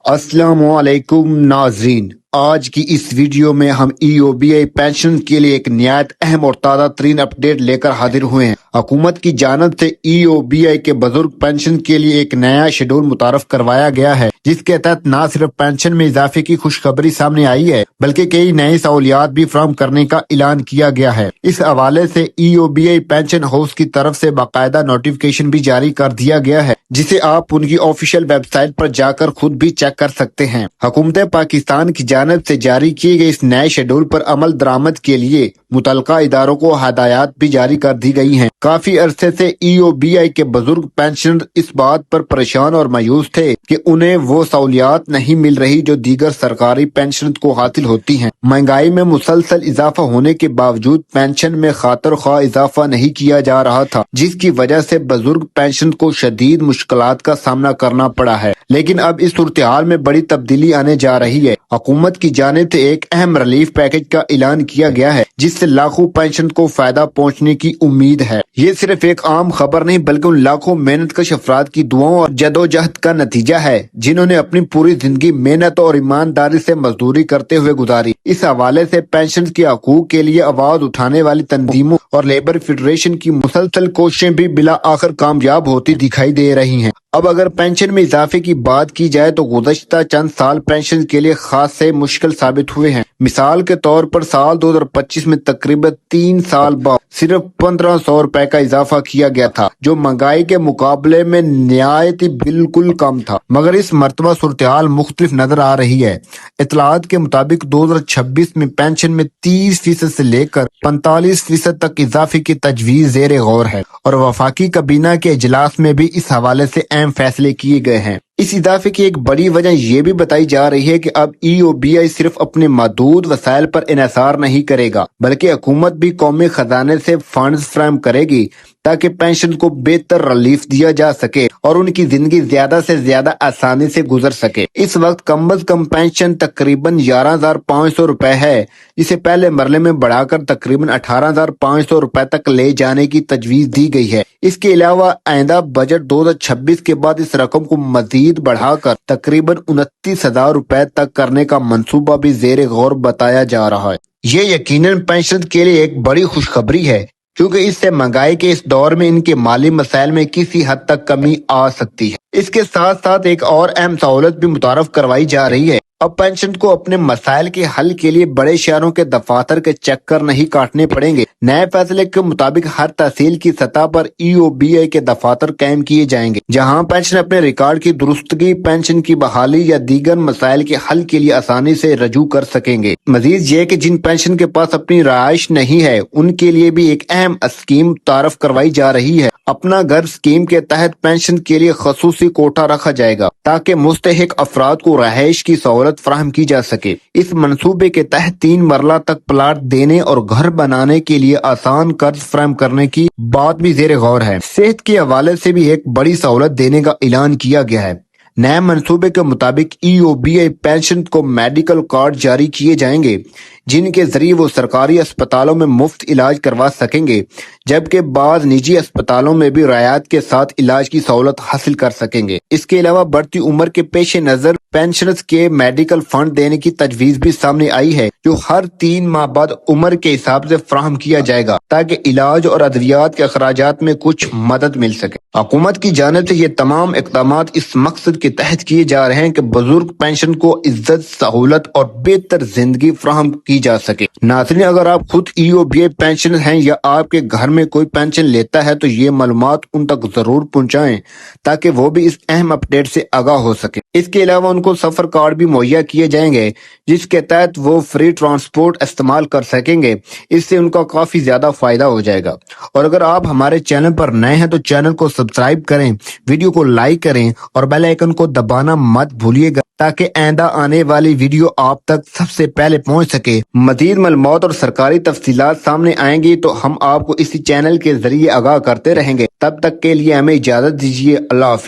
अस्सलाम वालेकुम नाज़रीन, आज की इस वीडियो में हम EOBI पेंशन के लिए एक निहायत अहम और ताज़ा तरीन अपडेट लेकर हाजिर हुए हैं। हुकूमत की जानिब से EOBI के बुजुर्ग पेंशन के लिए एक नया शेड्यूल मुतारफ करवाया गया है, जिसके तहत न सिर्फ पेंशन में इजाफे की खुशखबरी सामने आई है, बल्कि कई नई सहूलियात भी फराहम करने का ऐलान किया गया है। इस हवाले से EOBI पेंशन हाउस की तरफ से बाकायदा नोटिफिकेशन भी जारी कर दिया गया है, जिसे आप उनकी ऑफिशियल वेबसाइट पर जाकर खुद भी चेक कर सकते हैं। हुकूमत पाकिस्तान की जानिब से जारी किए गए इस नए शेड्यूल पर अमल दरामद के लिए मुतल्लिका इदारों को हदायत भी जारी कर दी गई हैं। काफी अरसे से EOBI के बुजुर्ग पेंशनर इस बात पर परेशान और मायूस थे कि उन्हें वो सहूलियात नहीं मिल रही जो दीगर सरकारी पेंशन को हासिल होती हैं। महंगाई में मुसलसल इजाफा होने के बावजूद पेंशन में खातर ख्वाह इजाफा नहीं किया जा रहा था, जिसकी वजह से बुजुर्ग पेंशन को शदीद मुश्किलात का सामना करना पड़ा है। लेकिन अब इस सूरत हाल में बड़ी तब्दीली आने जा रही है। हुकूमत की जानिब से एक अहम रिलीफ पैकेज का ऐलान किया गया है, जिससे लाखों पेंशन को फायदा पहुंचने की उम्मीद है। ये सिर्फ एक आम खबर नहीं, बल्कि उन लाखों मेहनतकश अफराद की दुआओं और जदोजहद का नतीजा है, जिन्होंने अपनी पूरी जिंदगी मेहनत और ईमानदारी से मजदूरी करते हुए गुजारी। इस हवाले से पेंशन के हकूक के लिए आवाज उठाने वाली तंजीमों और लेबर फेडरेशन की मुसलसल कोशिशें भी बिला आखिर कामयाब होती दिखाई दे रही हैं। अब अगर पेंशन में इजाफे की बात की जाए तो गुज़श्ता चंद साल पेंशन के लिए खास से मुश्किल साबित हुए हैं। मिसाल के तौर पर साल 2025 में तकरीबन 3 साल बाद सिर्फ 1500 रुपए का इजाफा किया गया था, जो महंगाई के मुकाबले में निहायत ही बिल्कुल कम था। मगर इस मरतबा सूरत हाल मुख्तलिफ नजर आ रही है। इतलात के मुताबिक 2026 में पेंशन में 30% से लेकर 45% तक इजाफे की तजवीज जेर गौर है, और वफाकी काबीना के इजलास में भी इस हवाले से अहम फैसले किए गए हैं। इस इजाफे की एक बड़ी वजह ये भी बताई जा रही है कि अब EOBI सिर्फ अपने महदूद वसाइल पर इन्हिसार नहीं करेगा, बल्कि हुकूमत भी कौमी खजाने से फंड्स फराहम करेगी ताकि पेंशन को बेहतर रिलीफ दिया जा सके और उनकी जिंदगी ज्यादा से ज्यादा आसानी से गुजर सके। इस वक्त कम अज कम पेंशन तकरीबन 11,500 रुपए है, जिसे पहले मरले में बढ़ाकर तकरीबन 18,500 रुपए तक ले जाने की तजवीज दी गई है। इसके अलावा आइंदा बजट 2026 के बाद इस रकम को मजीद बढ़ाकर तकरीबन 29,000 रुपए तक करने का मंसूबा भी जेर गौर बताया जा रहा है। ये यकीनन पेंशन के लिए एक बड़ी खुशखबरी है, क्योंकि इससे महंगाई के इस दौर में इनके माली मसाइल में किसी हद तक कमी आ सकती है। इसके साथ साथ एक और अहम सहूलत भी मुतारफ करवाई जा रही है। अब पेंशन को अपने मसाइल के हल के लिए बड़े शहरों के दफातर के चक्कर नहीं काटने पड़ेंगे। नए फैसले के मुताबिक हर तहसील की सतह पर EOBI के दफातर कायम किए जाएंगे, जहां पेंशन अपने रिकॉर्ड की दुरुस्तगी, पेंशन की बहाली या दीगर मसाइल के हल के लिए आसानी से रजू कर सकेंगे। मजीद ये कि जिन पेंशन के पास अपनी रहाइश नहीं है, उनके लिए भी एक अहम स्कीम तारफ करवाई जा रही है। अपना घर स्कीम के तहत पेंशन के लिए खसूसी कोटा रखा जाएगा, ताकि मुस्तहिक अफराद को रहाइश की सहूलत फराहम की जा सके। इस मंसूबे के तहत 3 मरला तक प्लाट देने और घर बनाने के लिए आसान कर्ज फराहम करने की बात भी जेर गौर है। सेहत के हवाले से भी एक बड़ी सहूलत देने का ऐलान किया गया है। नए मंसूबे के मुताबिक EOBI पेंशन को मेडिकल कार्ड जारी किए जाएंगे, जिनके जरिए वो सरकारी अस्पतालों में मुफ्त इलाज करवा सकेंगे, जबकि बाद निजी अस्पतालों में भी रियायत के साथ इलाज की सहूलत हासिल कर सकेंगे। इसके अलावा बढ़ती उम्र के पेश नजर पेंशनर्स के मेडिकल फंड देने की तजवीज भी सामने आई है, जो हर 3 माह बाद उम्र के हिसाब से फराहम किया जाएगा, ताकि इलाज और अद्वियात के अखराजात में कुछ मदद मिल सके। हुकूमत की जानिब से ये तमाम इक़दाम इस मकसद के तहत किए जा रहे हैं कि बुजुर्ग पेंशन को इज्जत, सहूलत और बेहतर जिंदगी फराहम की जा सके। नाज़रीन, अगर आप खुद EOBI पेंशनर हैं या आपके घर में कोई पेंशन लेता है, तो ये मालूमात उन तक जरूर पहुंचाएं, ताकि वो भी इस अहम अपडेट से आगाह हो सके। इसके अलावा उनको सफर कार्ड भी मुहैया किए जाएंगे, जिसके तहत वो फ्री ट्रांसपोर्ट इस्तेमाल कर सकेंगे। इससे उनका काफी ज्यादा फायदा हो जाएगा। और अगर आप हमारे चैनल पर नए हैं तो चैनल को सब्सक्राइब करें, वीडियो को लाइक करें और बेल आइकन को दबाना मत भूलिएगा, ताकि आइंदा आने वाली वीडियो आप तक सबसे पहले पहुंच सके। मजीद मालूमात और सरकारी तफसीलात सामने आएंगी तो हम आपको इसी चैनल के जरिए आगाह करते रहेंगे। तब तक के लिए हमें इजाजत दीजिए। अल्लाह हाफिज।